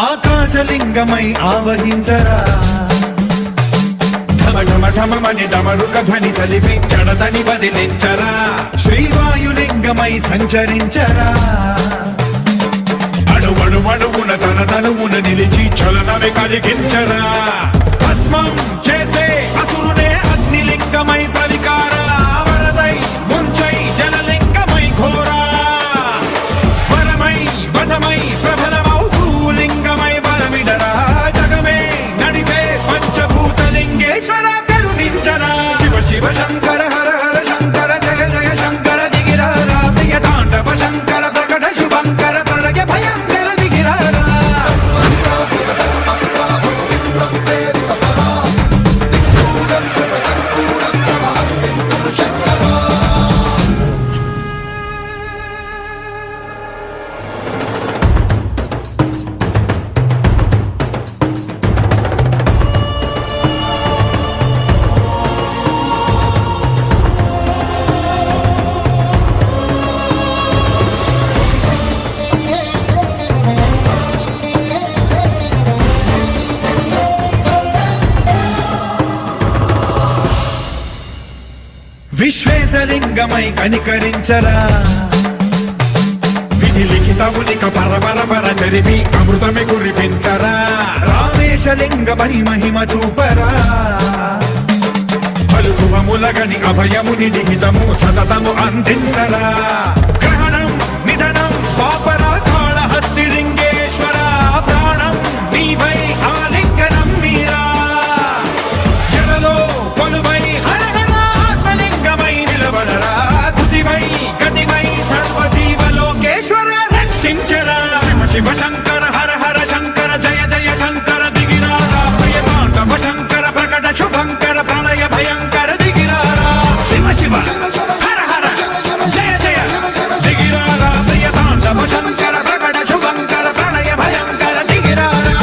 ఆకాశలింగమై ఆవహించరా ఢమఢమఢమని డమరుక ధ్వని సలిపి జడదని వదిలించరా శ్రీవాయులింగమై సంచరించరా అణువణువున తన తనువున నిలిచి చలనమే కలిగించరా భస్మం చేసే అసురునే అగ్నిలింగమై పలికారా వరదై ముంచై జలలింగమై ఘోరా వరమై వసమై ప్రబలమౌ భూలింగమై బలమిడరా జగమే నడిపే పంచభూతలింగేశ్వర కరుణించరా శివ శివ శంకర హర హర శంకర జయ జయ శంకర దిగిరారా ప్రియ తాండవ శంకర ప్రకట శుభంకర ప్రళయ భయంకర దిగిరారా విశ్వేశలింగమై కనికరించరా విధి లిఖితమునిక పరపర జరిపి అమృతమి కురిపించరా రామేశలింగమై మహిమ చూపరా పలు శుభములగని అభయముని నిహితము సతతము అందించరా గ్రహణం నిధనం పాపరా కాళహస్తి లింగేశ్వర ప్రాణం నీవై ఆలింగనం మీరా జలలో కొలువై తుదివై గతివై సర్వజీవలోకేశ్వర రక్షించరా శివ శివ శంకర హర హర శంకర జయ జయ శంకర దిగిరారా ప్రియ తాండవ శంకర ప్రకట శుభంకర ప్రళయ భయంకర దిగిరారా శివ శివ హర హర జయ జయ దిగిరారా ప్రియ తాండవ శంకర ప్రకట శుభంకర ప్రళయ భయంకర దిగిరారా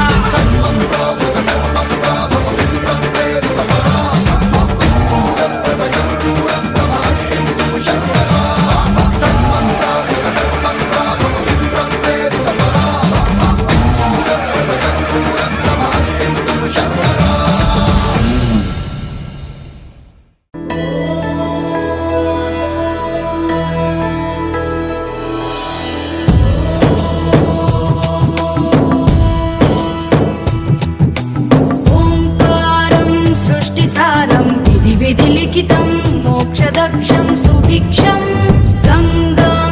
विधिलिखितं मोक्षदक्षं सुभिक्षम्